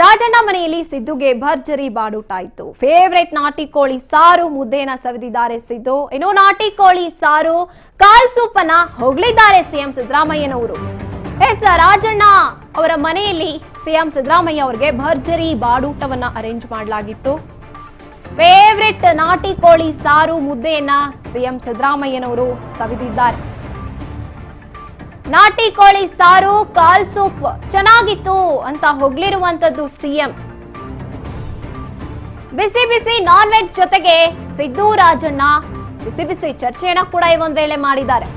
ರಾಜಣ್ಣ ಮನೆಯಲ್ಲಿ ಸಿದ್ದುಗೆ ಭರ್ಜರಿ ಬಾಡೂಟ ಆಯಿತು. ಫೇವರೇಟ್ ನಾಟಿ ಕೋಳಿ ಸಾರು ಮುದ್ದೆನ ಸವಿದಿದ್ದಾರೆ ಸಿದ್ದು. ಇನ್ನು ನಾಟಿ ಕೋಳಿ ಸಾರು ಕಾಲ್ ಸೂಪನ್ನ ಹೊಗಳಿದ್ದಾರೆ ಸಿಎಂ ಸಿದ್ದರಾಮಯ್ಯನವರು. ರಾಜಣ್ಣ ಅವರ ಮನೆಯಲ್ಲಿ ಸಿಎಂ ಸಿದ್ದರಾಮಯ್ಯ ಅವರಿಗೆ ಭರ್ಜರಿ ಬಾಡೂಟವನ್ನ ಅರೇಂಜ್ ಮಾಡಲಾಗಿತ್ತು. ಫೇವರೇಟ್ ನಾಟಿ ಕೋಳಿ ಸಾರು ಮುದ್ದೆಯನ್ನ ಸಿಎಂ ಸಿದ್ದರಾಮಯ್ಯನವರು ಸವಿದಿದ್ದಾರೆ. ನಾಟಿ ಕೋಳಿ ಸಾರು ಕಾಲ್ ಸೂಪ್ ಚೆನ್ನಾಗಿತ್ತು ಅಂತ ಹೊಗಳಿರುವಂತದ್ದು ಸಿಎಂ. ಬಿಸಿ ಬಿಸಿ ನಾನ್ ವೆಜ್ ಜೊತೆಗೆ ಸಿದ್ದು ರಾಜಣ್ಣ ಬಿಸಿ ಬಿಸಿ ಚರ್ಚೆಯನ್ನ ಕೂಡ ಈ ಒಂದ್ ವೇಳೆ ಮಾಡಿದ್ದಾರೆ.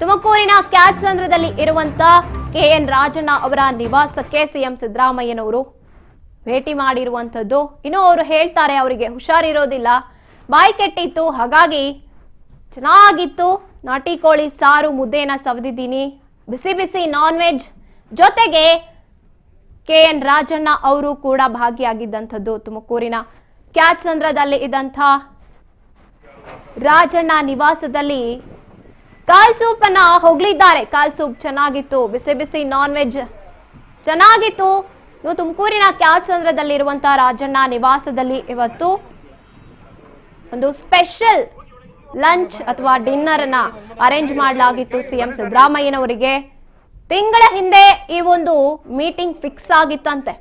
ತುಮಕೂರಿನ ಕ್ಯಾತ್ಸಂದ್ರದಲ್ಲಿ ಇರುವಂತ KN ರಾಜಣ್ಣ ಅವರ ನಿವಾಸಕ್ಕೆ ಸಿಎಂ ಸಿದ್ದರಾಮಯ್ಯನವರು ಭೇಟಿ ಮಾಡಿರುವಂತದ್ದು. ಇನ್ನು ಅವರು ಹೇಳ್ತಾರೆ ಅವರಿಗೆ ಹುಷಾರಿರೋದಿಲ್ಲ, ಬಾಯಿ ಕೆಟ್ಟಿತ್ತು, ಹಾಗಾಗಿ ಚೆನ್ನಾಗಿತ್ತು ನಾಟಿ ಕೋಳಿ ಸಾರು ಮುದ್ದೆನ ಸವಿದಿದ್ದೀನಿ, ಬಿಸಿ ಬಿಸಿ ನಾನ್ ವೆಜ್ ಜೊತೆಗೆ KN ರಾಜಣ್ಣ ಅವರು ಕೂಡ ಭಾಗಿಯಾಗಿದ್ದಂಥದ್ದು. ತುಮಕೂರಿನ ಕ್ಯಾತ್ಸಂದ್ರದಲ್ಲಿ ಇದ್ದಂಥ ರಾಜಣ್ಣ ನಿವಾಸದಲ್ಲಿ ಕಾಲ್ ಸೂಪ್ ಅನ್ನ ಹೊಗಳಿದ್ದಾರೆ. ಕಾಲ್ ಸೂಪ್ ಚೆನ್ನಾಗಿತ್ತು, ಬಿಸಿ ಬಿಸಿ ನಾನ್ ವೆಜ್ ಚೆನ್ನಾಗಿತ್ತು. ತುಮಕೂರಿನ ಕ್ಯಾತ್ಸಂದ್ರದಲ್ಲಿರುವಂತಹ ರಾಜಣ್ಣ ನಿವಾಸದಲ್ಲಿ ಇವತ್ತು ಒಂದು ಸ್ಪೆಷಲ್ ಲಂಚ್ ಅಥವಾ ಡಿನ್ನರ್ ಅನ್ನ ಅರೇಂಜ್ ಮಾಡಲಾಗಿತ್ತು ಸಿಎಂ ಸಿದ್ದರಾಮಯ್ಯನವರಿಗೆ. ತಿಂಗಳ ಹಿಂದೆ ಈ ಒಂದು ಮೀಟಿಂಗ್ ಫಿಕ್ಸ್ ಆಗಿತ್ತಂತೆ.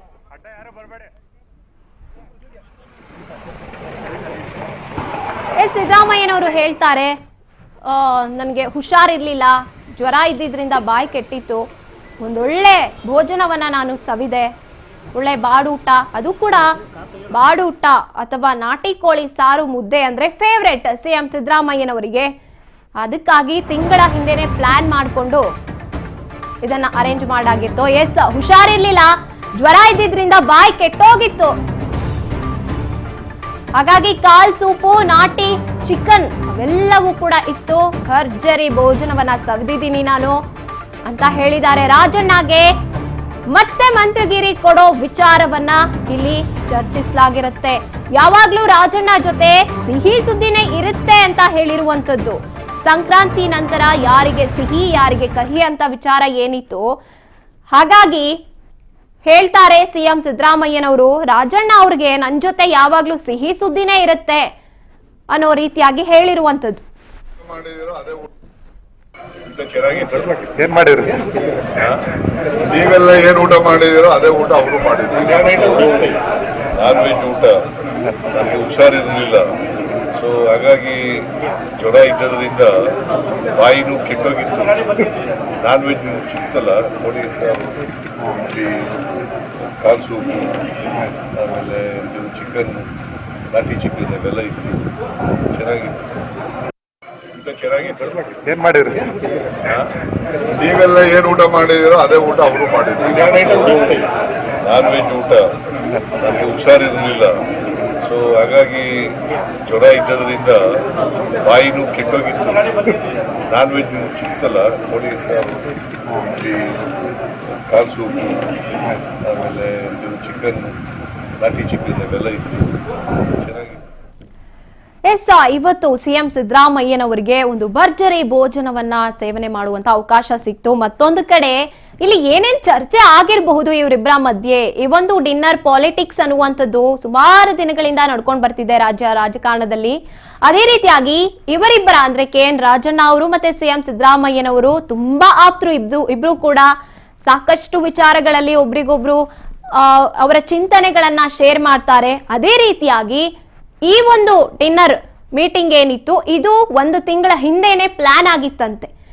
ಸಿದ್ದರಾಮಯ್ಯನವರು ಹೇಳ್ತಾರೆ, ನನಗೆ ಹುಷಾರಿರ್ಲಿಲ್ಲ, ಜ್ವರ ಇದ್ದಿದ್ರಿಂದ ಬಾಯಿ ಕೆಟ್ಟಿತ್ತು, ಒಂದೊಳ್ಳೆ ಭೋಜನವನ್ನ ನಾನು ಸವಿದೆ, ಒಳ್ಳೆ ಬಾಡೂಟ, ಅದು ಕೂಡ ಬಾಡೂಟ ಅಥವಾ ನಾಟಿ ಕೋಳಿ ಸಾರು ಮುದ್ದೆ ಅಂದ್ರೆ ಫೇವ್ರೆಟ್ ಸಿಎಂ ಸಿದ್ದರಾಮಯ್ಯನವರಿಗೆ. ಅದಕ್ಕಾಗಿ ತಿಂಗಳ ಹಿಂದೆನೆ ಪ್ಲಾನ್ ಮಾಡಿಕೊಂಡು ಇದನ್ನ ಅರೇಂಜ್ ಮಾಡಾಗಿತ್ತು. ಹುಷಾರಿರ್ಲಿಲ್ಲ, ಜ್ವರ ಇದ್ದಿದ್ರಿಂದ ಬಾಯಿ ಕೆಟ್ಟೋಗಿತ್ತು, ಹಾಗಾಗಿ ಕಾಲ್ ಸೂಪು, ನಾಟಿ ಚಿಕನ್ ಅವೆಲ್ಲವೂ ಕೂಡ ಇತ್ತು, ಭರ್ಜರಿ ಭೋಜನವನ್ನ ಸವಿದಿದ್ದೀನಿ ನಾನು ಅಂತ ಹೇಳಿದ್ದಾರೆ. ರಾಜಣ್ಣಗೆ ಮತ್ತೆ ಮಂತ್ರಿಗಿರಿ ಕೊಡೋ ವಿಚಾರವನ್ನ ಇಲ್ಲಿ ಚರ್ಚಿಸಲಾಗಿರುತ್ತೆ. ಯಾವಾಗ್ಲೂ ರಾಜಣ್ಣ ಜೊತೆ ಸಿಹಿ ಸುದ್ದಿನೇ ಇರುತ್ತೆ ಅಂತ ಹೇಳಿರುವಂತದ್ದು. ಸಂಕ್ರಾಂತಿ ನಂತರ ಯಾರಿಗೆ ಸಿಹಿ ಯಾರಿಗೆ ಕಹಿ ಅಂತ ವಿಚಾರ ಏನಿತ್ತು, ಹಾಗಾಗಿ ಹೇಳ್ತಾರೆ ಸಿಎಂ ಸಿದ್ದರಾಮಯ್ಯನವರು, ರಾಜಣ್ಣ ಅವ್ರಿಗೆ ನನ್ ಜೊತೆ ಯಾವಾಗ್ಲೂ ಸಿಹಿ ಸುದ್ದಿನೇ ಇರುತ್ತೆ ಅನ್ನೋ ರೀತಿಯಾಗಿ ಹೇಳಿರುವಂತದ್ದು. ನೀವೆಲ್ಲ ಏನ್ ಊಟ ಮಾಡಿದಿರೋ ಅದೇ ಊಟ ಅವರು ಮಾಡಿದ್ರು. ನಾನ್ ವೆಜ್ ಊಟ, ನನಗೆ ಹುಷಾರಿರ್ಲಿಲ್ಲ, ಸೊ ಹಾಗಾಗಿ ಜ್ವರ ಇದ್ದದ್ರಿಂದ ಬಾಯಿನೂ ಕೆಟ್ಟೋಗಿತ್ತು. ನಾನ್ ವೆಜ್ ಸಿಕ್ತಲ್ಲ, ಕೋಳಿ ಸಾರು, ಕಾಲ್ ಸೂಪ್, ಆಮೇಲೆ ಇದು ಚಿಕನ್, ನಾಟಿ ಚಿಕನ್ ಅವೆಲ್ಲ ಇತ್ತು, ಚೆನ್ನಾಗಿತ್ತು. ಏನ್ ಮಾಡಿದ್ರಿ? ನೀವೆಲ್ಲ ಏನ್ ಊಟ ಮಾಡಿದಿರೋ ಅದೇ ಊಟ ಅವರು ಮಾಡಿದ್ರು. ನಾನ್ ವೆಜ್ ಊಟ, ನನಗೆ ಹುಷಾರಿರ್ಲಿಲ್ಲ, ಸೊ ಹಾಗಾಗಿ ಜ್ವರ ಇದ್ದದ್ರಿಂದ ಬಾಯಿನೂ ಕೆಟ್ಟೋಗಿತ್ತು. ನಾನ್ ವೆಜ್ ಸಿಕ್ತಲ್ಲ, ಕೋಳಿ ಸಾರು, ಕಾಲ್ ಸೂಪ್, ಆಮೇಲೆ ಇದು ಚಿಕನ್, ನಾಟಿ ಚಿಕನ್ ಅವೆಲ್ಲ ಇತ್ತು, ಚೆನ್ನಾಗಿತ್ತು. ಇವತ್ತು ಸಿಎಂ ಸಿದ್ದರಾಮಯ್ಯನವರಿಗೆ ಒಂದು ಭರ್ಜರಿ ಭೋಜನವನ್ನ ಸೇವನೆ ಮಾಡುವಂತ ಅವಕಾಶ ಸಿಕ್ತು. ಮತ್ತೊಂದು ಕಡೆ ಇಲ್ಲಿ ಏನೇನ್ ಚರ್ಚೆ ಆಗಿರಬಹುದು ಇವರಿಬ್ಬರ ಮಧ್ಯೆ, ಈ ಒಂದು ಡಿನ್ನರ್ ಪಾಲಿಟಿಕ್ಸ್ ಅನ್ನುವಂಥದ್ದು ಸುಮಾರು ದಿನಗಳಿಂದ ನಡ್ಕೊಂಡು ಬರ್ತಿದೆ ರಾಜಕಾರಣದಲ್ಲಿ. ಅದೇ ರೀತಿಯಾಗಿ ಇವರಿಬ್ಬರ ಅಂದ್ರೆ KN ರಾಜಣ್ಣ ಅವರು ಮತ್ತೆ ಸಿಎಂ ಸಿದ್ದರಾಮಯ್ಯನವರು ತುಂಬಾ ಆಪ್ತರು. ಇಬ್ರು ಕೂಡ ಸಾಕಷ್ಟು ವಿಚಾರಗಳಲ್ಲಿ ಒಬ್ರಿಗೊಬ್ರು ಅವರ ಚಿಂತನೆಗಳನ್ನ ಶೇರ್ ಮಾಡ್ತಾರೆ. ಅದೇ ರೀತಿಯಾಗಿ ಈ ಒಂದು ಡಿನ್ನರ್ ಮೀಟಿಂಗ್ ಏನಿತ್ತು, ಇದು ಒಂದು ತಿಂಗಳ ಹಿಂದೆನೆ ಪ್ಲಾನ್ ಆಗಿತ್ತಂತೆ.